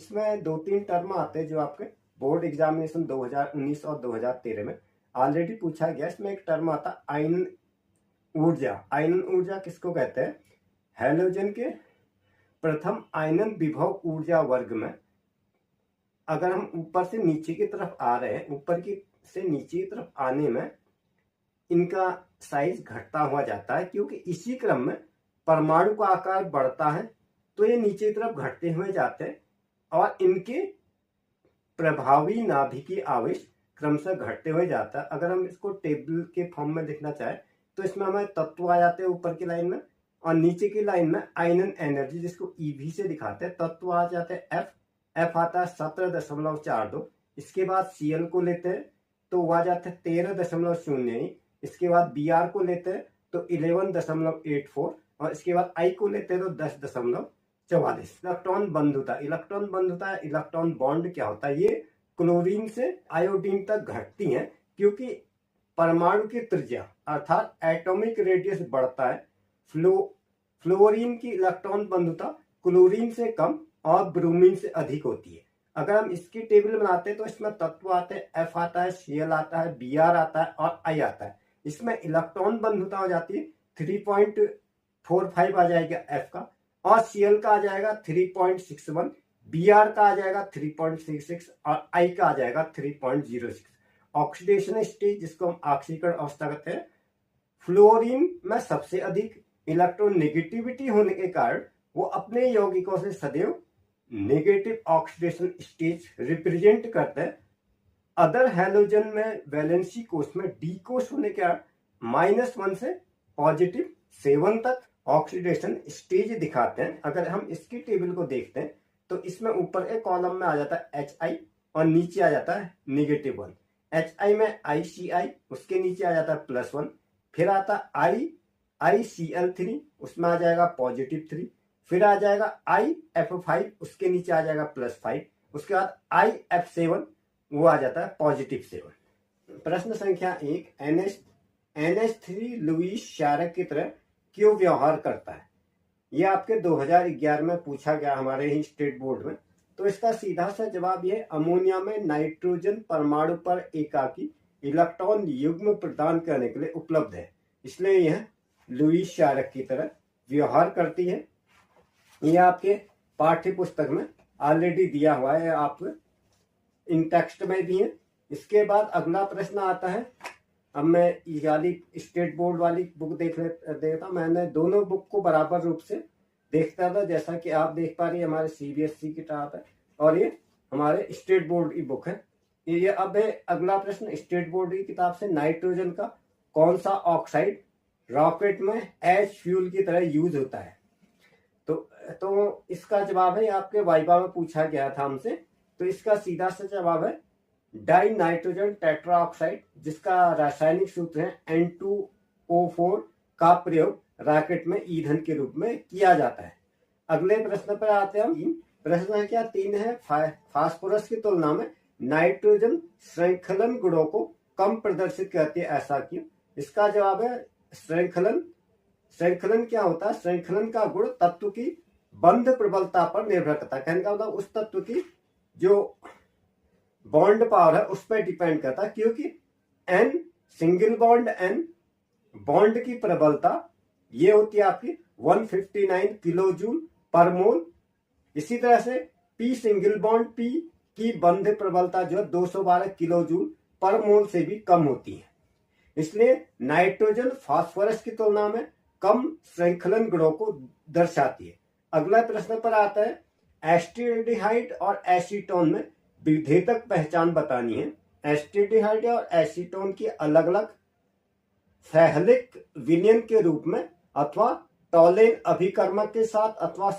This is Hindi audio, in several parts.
इसमें 2-3 टर्म आते हैं जो आपके बोर्ड एग्जामिनेशन 2019 और 2013 में ऑलरेडी पूछा गया। इसमें एक टर्म आता है आयन ऊर्जा। आयन ऊर्जा किसको कहते हैं? हैलोजन के प्रथम आयनन विभव ऊर्जा वर्ग में अगर हम ऊपर से नीचे की तरफ आ रहे हैं, ऊपर की से नीचे की तरफ आने में इनका साइज घटता हुआ जाता है, क्योंकि इसी क्रम में परमाणु का आकार बढ़ता है तो ये नीचे की तरफ घटते हुए जाते हैं और इनके प्रभावी नाभिकीय आवेश क्रमशः घटते हुए जाता है। अगर हम इसको टेबल के फॉर्म में देखना चाहें तो इसमें हमें तत्व आ जाते हैं ऊपर की लाइन में, और नीचे की लाइन में आयनन एनर्जी जिसको ईवी से दिखाते हैं तत्व आ जाते हैं एफ आता है 17.42। इसके बाद Cl को लेते हैं तो वो आ जाते हैं 13.01। इसके बाद Br को लेते हैं तो 11.84 और इसके बाद I को लेते हैं तो 10.44। इलेक्ट्रॉन बंधुता, इलेक्ट्रॉन बॉन्ड क्या होता है? ये क्लोरीन से आयोडीन तक घटती हैं, क्योंकि परमाणु की त्रिज्या अर्थात एटॉमिक रेडियस बढ़ता है। फ्लोरीन की इलेक्ट्रॉन बंधुता क्लोरीन से कम और ब्रोमीन से अधिक होती है। अगर हम इसकी टेबल बनाते हैं तो इसमें तत्व आते हैं, एफ आता है, Cl आता है, Br आता है और I आता है। इसमें इलेक्ट्रॉन बंधुता हो जाती है 3.45 आ जाएगा F का, और Cl का आ जाएगा 3.61, Br का आ जाएगा 3.66 और I का आ जाएगा 3.06। ऑक्सीडेशन स्टेज जिसको हम ऑक्सीकरण अवस्था कहते हैं, फ्लोरीन में सबसे अधिक इलेक्ट्रॉन नेगेटिविटी होने के कारण वो अपने यौगिकों से सदैव नेगेटिव ऑक्सीडेशन स्टेज रिप्रेजेंट करते हैं। अदर हैलोजन में वैलेंसी कोष में डी कोष होने के कारण -1 से +7 तक ऑक्सीडेशन स्टेज दिखाते हैं। अगर हम इसकी टेबल को देखते हैं तो इसमें ऊपर एक कॉलम में आ जाता है HI और नीचे आ जाता है -1। HI में ICI, उसके नीचे आ जाता है +1, फिर आता है ICl3, उसमें आ जाएगा +3, फिर आ जाएगा IF5, उसके नीचे आ जाएगा +5, उसके बाद IF7, वो आ जाता है +7। प्रश्न संख्या 1, NH3 लुईस क्षारक की तरह क्यों व्यवहार करता है? ये आपके 2011 में पूछा गया हमारे ही स्टेट बोर्ड में। तो इसका सीधा सा जवाब ये, अमोनिया में नाइट्रोजन परमाणु पर एकाकी इलेक्ट्रॉन युग्म प्रदान करने के लिए उपलब्ध है, इसलिए यह लुईस क्षारक की तरह व्यवहार करती है। ये आपके पाठ्य पुस्तक में ऑलरेडी दिया हुआ है, आप इन टेक्स्ट में भी है। इसके बाद अगला प्रश्न आता है, अब मैं ये वाली स्टेट बोर्ड वाली बुक देखता। मैंने दोनों बुक को बराबर रूप से देखता था, जैसा कि आप देख पा रही है हमारे CBSE की किताब है और ये हमारे स्टेट बोर्ड की बुक है। ये अब है अगला प्रश्न स्टेट बोर्ड की किताब से, नाइट्रोजन का कौन सा ऑक्साइड रॉकेट में एच फ्यूल की तरह यूज होता है? तो इसका जवाब है, आपके वाइवा में पूछा गया था हमसे, तो इसका सीधा सा जवाब है डाई नाइट्रोजन टेट्रा ऑक्साइड, जिसका रासायनिक सूत्र है N2O4 का प्रयोग रॉकेट में ईंधन के रूप में किया जाता है। अगले प्रश्न पर आते हैं हम। प्रश्न संख्या 3 है, फास्फोरस की तुलना में नाइट्रोजन श्रृंखलन गुणों को कम प्रदर्शित करती है, ऐसा क्यों? इसका जवाब है श्रृंखलन क्या होता है? श्रृंखलन का गुण तत्व की बंध प्रबलता पर निर्भर करता है। कहने का मतलब उस तत्व की जो बॉन्ड पावर है उस पर डिपेंड करता है, क्योंकि N single bond N bond की प्रबलता ये होती है आपकी 159 किलो जूल पर मोल। इसी तरह से P सिंगल बॉन्ड P की बंध प्रबलता जो है 212 किलो जूल पर मोल से भी कम होती है। इसलिए नाइट्रोजन फास्फोरस की तुलना में कम श्रृंखलन गुणों को दर्शाती है। अगला प्रश्न पर आता है, एस्टिल्डिहाइड और एसीटोन में विभेदक पहचान बतानी है। एस्टिल्डिहाइड और एसीटोन की अलग अलग फैहलिक विलयन के रूप में अथवा टॉलेन अभिकर्मक के साथ अथवा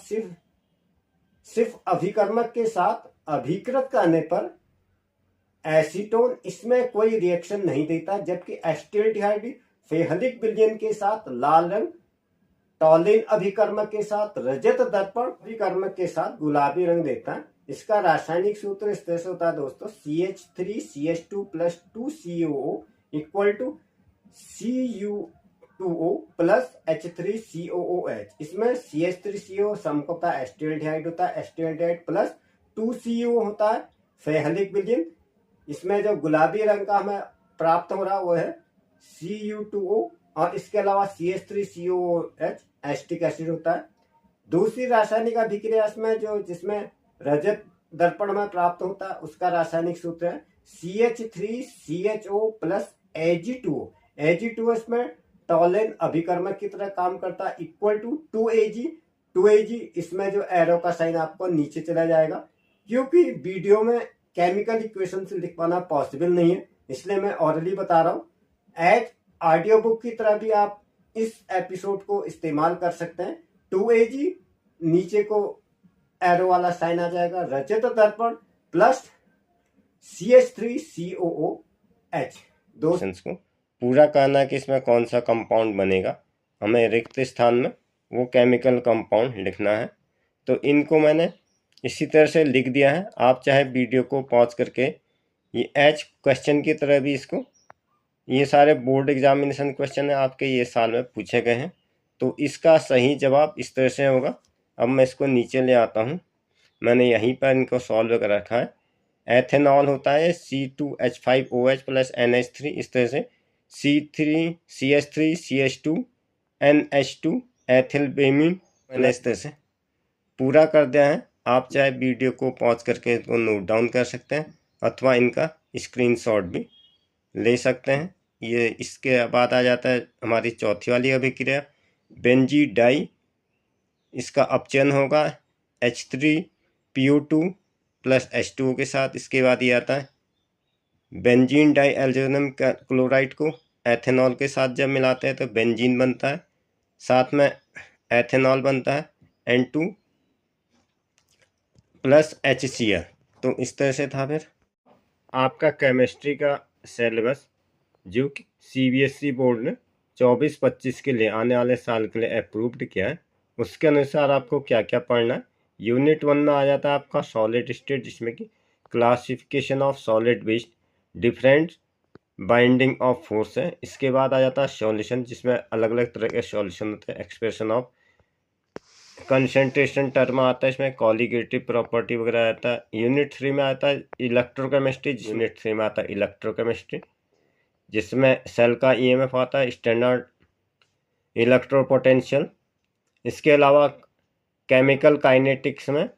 सिर्फ अभिकर्मक के साथ अभिकृत करने पर एसीटोन इसमें कोई रिएक्शन नहीं देता, जबकि एस्टिल्डिहाइड फैहलिक विलयन के साथ लाल रंग, टॉलेन अभिकर्मक के साथ रजत दर्पण अभिकर्मक के साथ गुलाबी रंग देता है। इसका रासायनिक सूत्र इस तरह से होता है दोस्तों, CH3CH2 + 2COO = Cu2O + H3COOH। इसमें CH3CO समकता एस्टिल्डिहाइड होता है, एस्टिल्डिहाइड प्लस 2CO होता है फेहलिक विलयन। इसमें जो गुलाबी रंग का हमें प्राप्त हो रहा वो है Cu2O, और इसके अलावा CH3COOH एस्टिक एसिड होता है। दूसरी रासायनिक अभिक्रिया इसमें जो जिसमें रजत दर्पण में प्राप्त होता है उसका रासायनिक सूत्र है CH3CHO प्लस Ag2O। Ag2O इसमें टॉलेन अभिकर्मक की तरह काम करता है, इक्वल टू 2Ag। 2Ag इसमें जो एरो का साइन आपको नीचे चला जाएगा, क्योंकि वीडियो में केमिकल इक्वेशन से लिख पाना पॉसिबल नहीं है, इसलिए मैं ऑरली बता रहा हूँ। एज ऑडियो बुक की तरह भी आप इस एपिसोड को इस्तेमाल कर सकते हैं। 2Ag नीचे को एरो वाला साइन आ जाएगा, रजत दर्पण प्लस CH3COOH। दो को पूरा करना कि इसमें कौन सा कंपाउंड बनेगा, हमें रिक्त स्थान में वो केमिकल कंपाउंड लिखना है। तो इनको मैंने इसी तरह से लिख दिया है। आप चाहे वीडियो को पॉज करके ये H क्वेश्चन की तरह भी इसको, ये सारे बोर्ड एग्जामिनेशन क्वेश्चन है आपके ये साल में पूछे गए हैं, तो इसका सही जवाब इस तरह से होगा। अब मैं इसको नीचे ले आता हूँ, मैंने यहीं पर इनको सॉल्व कर रखा है। एथेनॉल होता है C2H5OH प्लस NH3, इस तरह से C3CH3CH2NH2 एथिलबेमिन, मैंने इस तरह से पूरा कर दिया है। आप चाहे वीडियो को पॉज करके इसको नोट डाउन कर सकते हैं अथवा इनका स्क्रीनशॉट भी ले सकते हैं। ये इसके बाद आ जाता है हमारी चौथी वाली अभिक्रिया बेंजी डाई। इसका अपचयन होगा H3PO2 प्लस H2O के साथ। इसके बाद ये आता है बेंजीन डाई एल्यूमिनियम क्लोराइड को एथेनॉल के साथ जब मिलाते हैं तो बेंजीन बनता है, साथ में एथेनॉल बनता है N2 प्लस HCl। तो इस तरह से था। फिर आपका केमिस्ट्री का सिलेबस जो कि CBSE बोर्ड ने 24-25 के लिए आने वाले साल के लिए अप्रूव्ड किया है, उसके अनुसार आपको क्या क्या पढ़ना है। यूनिट 1 में आ जाता है आपका सॉलिड स्टेट, जिसमें कि classification of solid waste, different binding of force है। इसके बाद आ जाता है सॉल्यूशन, जिसमें अलग अलग तरह के सॉल्यूशन होते हैं। एक्सप्रेशन ऑफ कंसंट्रेशन टर्म आता है, इसमें कॉलिगेटिव प्रॉपर्टी वगैरह आता है। यूनिट 3 में आता है इलेक्ट्रोकेमिस्ट्री, यूनिट 3 में आता है इलेक्ट्रोकेमिस्ट्री, जिसमें सेल का EMF आता है, स्टैंडर्ड इलेक्ट्रोपोटेंशियल। इसके अलावा केमिकल काइनेटिक्स में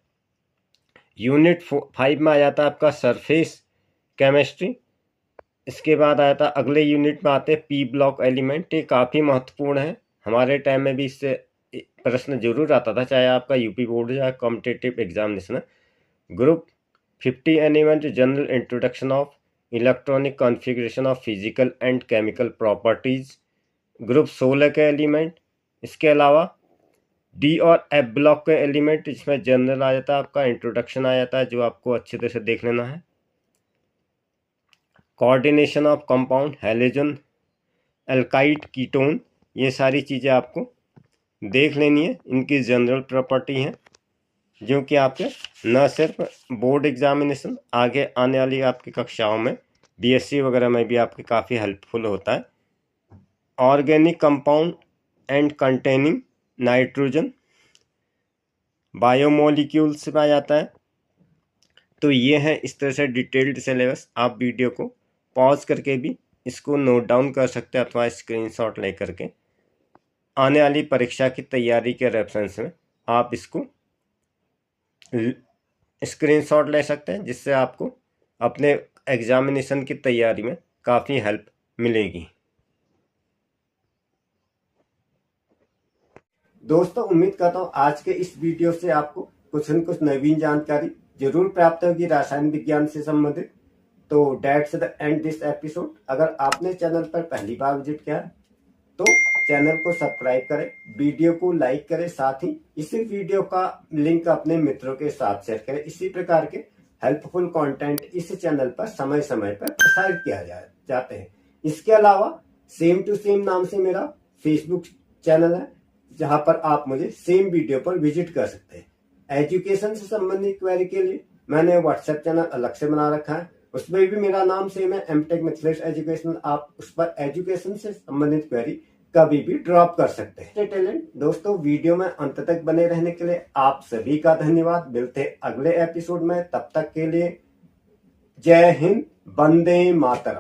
यूनिट 5 में आ जाता है आपका सरफेस केमिस्ट्री। इसके बाद आ जाता है अगले यूनिट में आते हैं P ब्लॉक एलिमेंट। ये काफ़ी महत्वपूर्ण है, हमारे टाइम में भी इससे प्रश्न जरूर आता था, चाहे आपका यूपी बोर्ड या competitive examination. Group 50 element general introduction of electronic configuration of physical and chemical properties, group 16 के एलिमेंट। इसके अलावा D और F ब्लॉक के एलिमेंट, जिसमें जनरल आ जाता है आपका इंट्रोडक्शन आ जाता है, जो आपको अच्छे तरह से देख लेना है। Coordination of compound, halogen, alkyd, ketone, ये सारी चीज़ें आपको देख लेनी है। इनकी जनरल प्रॉपर्टी हैं जो कि आपके न सिर्फ बोर्ड एग्जामिनेशन, आगे आने वाली आपकी कक्षाओं में BSc वगैरह में भी आपके काफ़ी हेल्पफुल होता है। Organic compound and containing nitrogen, biomolecules में आ जाता है। तो ये है इस तरह से डिटेल्ड सिलेबस। आप वीडियो को पॉज करके भी इसको नोट डाउन कर सकते हैं अथवा स्क्रीनशॉट ले करके आने वाली परीक्षा की तैयारी के रेफरेंस में आप इसको स्क्रीनशॉट ले सकते हैं, जिससे आपको अपने एग्जामिनेशन की तैयारी में काफ़ी हेल्प मिलेगी। दोस्तों, उम्मीद करता हूँ आज के इस वीडियो से आपको कुछ न कुछ नवीन जानकारी जरूर प्राप्त होगी रासायनिक विज्ञान से संबंधित। तो that's the end this episode. अगर आपने चैनल पर पहली बार विजिट किया तो चैनल को सब्सक्राइब करें, वीडियो को लाइक करें, साथ ही इसी वीडियो का लिंक अपने मित्रों के साथ शेयर करें। इसी प्रकार के हेल्पफुल कंटेंट इस चैनल पर समय समय पर प्रसारित किया जाते हैं। इसके अलावा सेम टू सेम नाम से मेरा फेसबुक चैनल है, जहां पर आप मुझे सेम वीडियो पर विजिट कर सकते हैं। एजुकेशन से संबंधित क्वेरी के लिए मैंने व्हाट्सएप चैनल अलग से बना रखा है, उसमें भी मेरा नाम सेम है, MTech मिथिलेश एजुकेशन। आप उस पर एजुकेशन से संबंधित क्वेरी कभी भी ड्रॉप कर सकते हैं। टैलेंट दोस्तों, वीडियो में अंत तक बने रहने के लिए आप सभी का धन्यवाद। मिलते अगले एपिसोड में, तब तक के लिए जय हिंद, वंदे मातरम।